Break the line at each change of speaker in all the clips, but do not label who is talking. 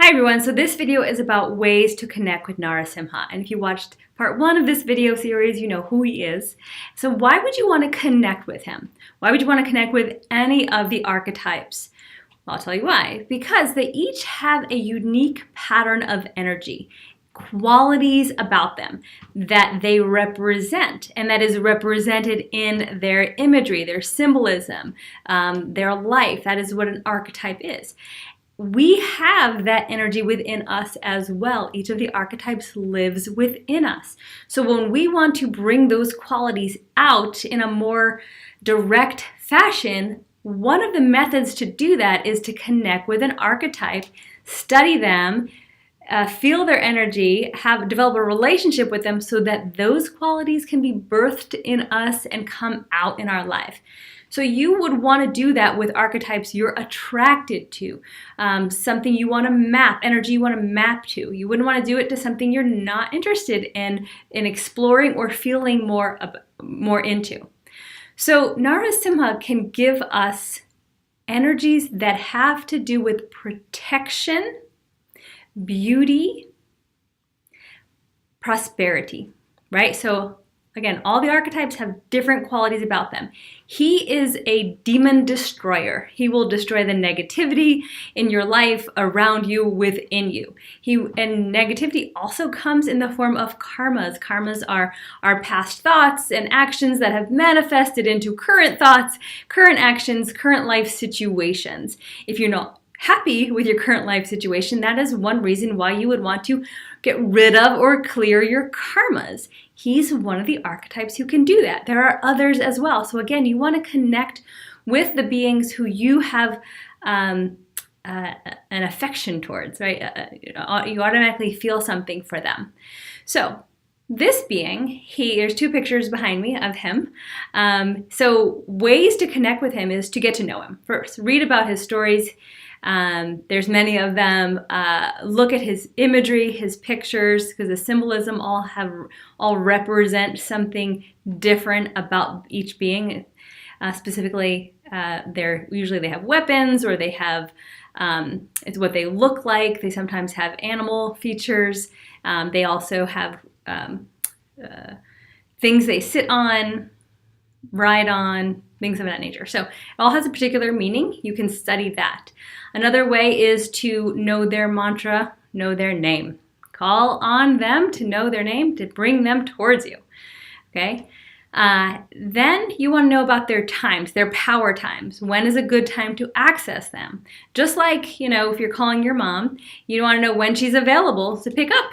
Hi everyone, so this video is about ways to connect with Narasimha. And if you watched part one of this video series, you know who he is. So why would you want to connect with him? Why would you want to connect with any of the archetypes? Well, I'll tell you why. Because they each have a unique pattern of energy, qualities about them that they represent, and that is represented in their imagery, their symbolism, their life. That is what an archetype is. We have that energy within us as well. Each of the archetypes lives within us. So when we want to bring those qualities out in a more direct fashion, one of the methods to do that is to connect with an archetype, study them, feel their energy, develop a relationship with them so that those qualities can be birthed in us and come out in our life. So you would want to do that with archetypes you're attracted to, something you want to map, energy you want to map to. You wouldn't want to do it to something you're not interested in exploring or feeling more into. So Narasimha can give us energies that have to do with protection, beauty, prosperity, right? So again, all the archetypes have different qualities about them. He is a demon destroyer. He will destroy the negativity in your life, around you, within you. And negativity also comes in the form of karmas. Karmas are our past thoughts and actions that have manifested into current thoughts, current actions, current life situations. If you're not happy with your current life situation, that is one reason why you would want to get rid of or clear your karmas. He's one of the archetypes who can do that. There are others as well. So again, you want to connect with the beings who you have an affection towards, right? You automatically feel something for them. So this being, there's two pictures behind me of him. So ways to connect with him is to get to know him first. Read about his stories. There's many of them. Look at his imagery, his pictures, because the symbolism all represent something different about each being. Specifically, they have weapons, or they have it's what they look like. They sometimes have animal features. They also have things they sit on, ride on, things of that nature. So it all has a particular meaning. You can study that. Another way is to know their mantra, know their name. Call on them to know their name, to bring them towards you. Okay? Then you want to know about their times, their power times. When is a good time to access them? Just like, if you're calling your mom, you want to know when she's available to pick up,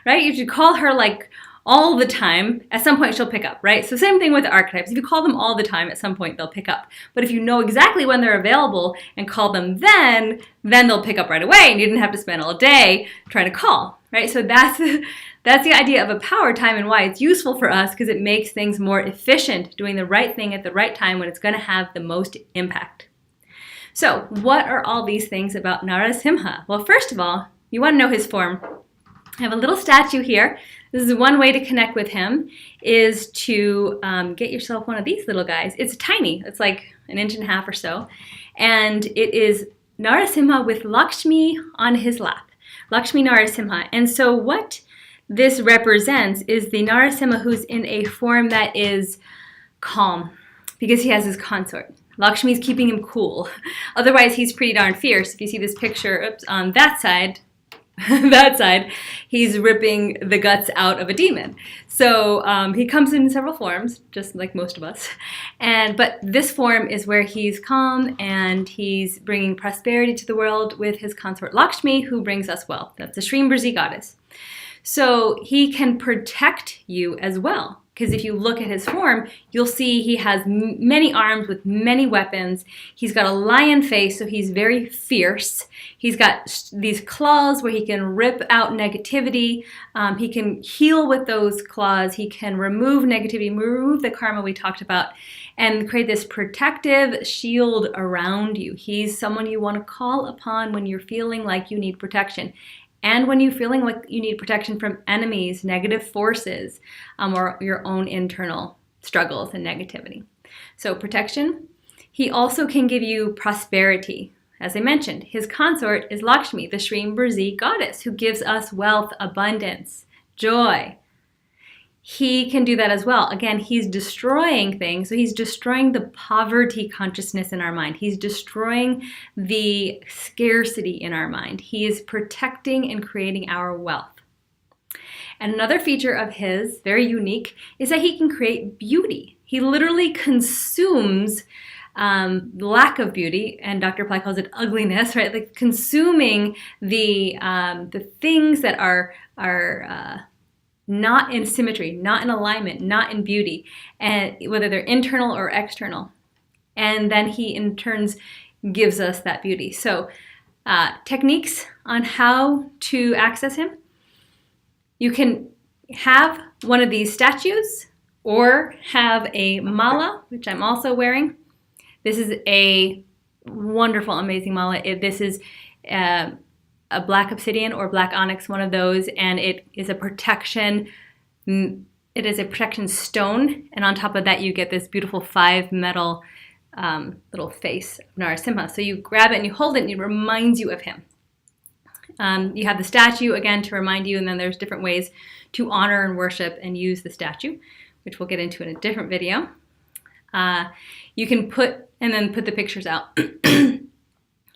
right? You should call her like all the time. At some point she'll pick up, right? So same thing with the archetypes. If you call them all the time, at some point they'll pick up. But if you know exactly when they're available and call them then they'll pick up right away, and you didn't have to spend all day trying to call, right? So that's the idea of a power time, and why it's useful for us, because it makes things more efficient, doing the right thing at the right time when it's going to have the most impact. So what are all these things about Narasimha? Well, first of all, you want to know his form. I have a little statue here. This is one way to connect with him, is to get yourself one of these little guys. It's tiny. It's like 1.5 inches or so. And it is Narasimha with Lakshmi on his lap. Lakshmi Narasimha. And so what this represents is the Narasimha who's in a form that is calm, because he has his consort. Lakshmi's keeping him cool. Otherwise, he's pretty darn fierce. If you see this picture, on that side, he's ripping the guts out of a demon. So he comes in several forms, just like most of us. But this form is where he's calm, and he's bringing prosperity to the world with his consort Lakshmi, who brings us wealth. That's the Shrimbrzi goddess. So he can protect you as well. Because if you look at his form, you'll see he has many arms with many weapons. He's got a lion face, so he's very fierce. He's got these claws where he can rip out negativity. He can heal with those claws. He can remove negativity, remove the karma we talked about, and create this protective shield around you. He's someone you want to call upon when you're feeling like you need protection. And when you're feeling like you need protection from enemies, negative forces, or your own internal struggles and negativity. So protection. He also can give you prosperity. as I mentioned, his consort is Lakshmi, the Shrimbrzi goddess, who gives us wealth, abundance, joy. He can do that as well. Again, he's destroying things. So he's destroying the poverty consciousness in our mind. He's destroying the scarcity in our mind. He is protecting and creating our wealth. And another feature of his, very unique, is that he can create beauty. He literally consumes lack of beauty, and Dr. Pillai calls it ugliness, right? Like consuming the things that are not in symmetry, not in alignment, not in beauty, and whether they're internal or external. And then he in turns gives us that beauty. So techniques on how to access him. You can have one of these statues or have a mala, which I'm also wearing. This is a wonderful, amazing mala. This is a black obsidian or black onyx, one of those, and it is a protection. It is a protection stone, and on top of that, you get this beautiful 5 metal little face of Narasimha. So you grab it and you hold it, and it reminds you of him. You have the statue again to remind you, and then there's different ways to honor and worship and use the statue, which we'll get into in a different video. You can put the pictures out.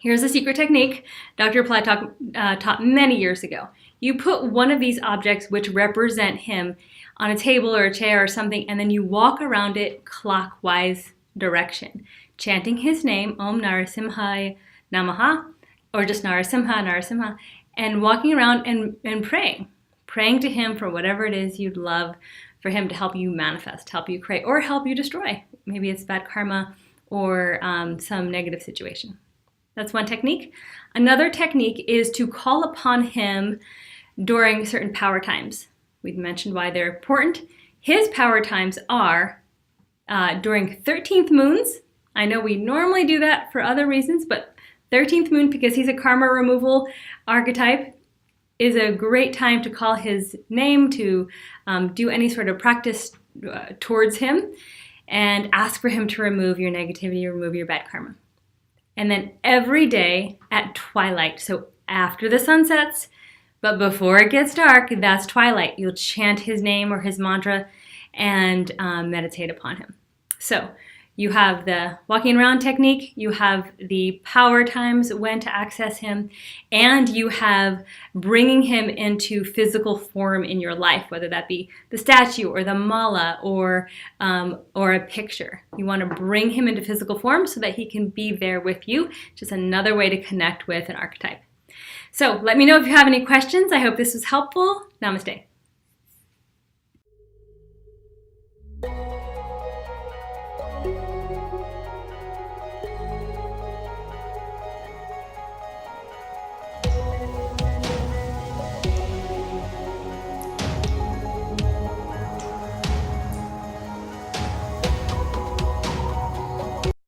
Here's a secret technique Dr. Pillai taught many years ago. You put one of these objects which represent him on a table or a chair or something, and then you walk around it clockwise direction, chanting his name, Om Narasimhaya Namaha, or just Narasimha, Narasimha, and walking around and praying to him for whatever it is you'd love for him to help you manifest, help you create, or help you destroy. Maybe it's bad karma or some negative situation. That's one technique. Another technique is to call upon him during certain power times. We've mentioned why they're important. His power times are during 13th moons. I know we normally do that for other reasons, but 13th moon, because he's a karma removal archetype, is a great time to call his name, to do any sort of practice towards him, and ask for him to remove your negativity, remove your bad karma. And then every day at twilight, so after the sun sets, but before it gets dark, that's twilight. You'll chant his name or his mantra and meditate upon him. So you have the walking around technique, you have the power times when to access him, and you have bringing him into physical form in your life, whether that be the statue or the mala or a picture. You want to bring him into physical form so that he can be there with you. Just another way to connect with an archetype. So let me know if you have any questions. I hope this was helpful. Namaste.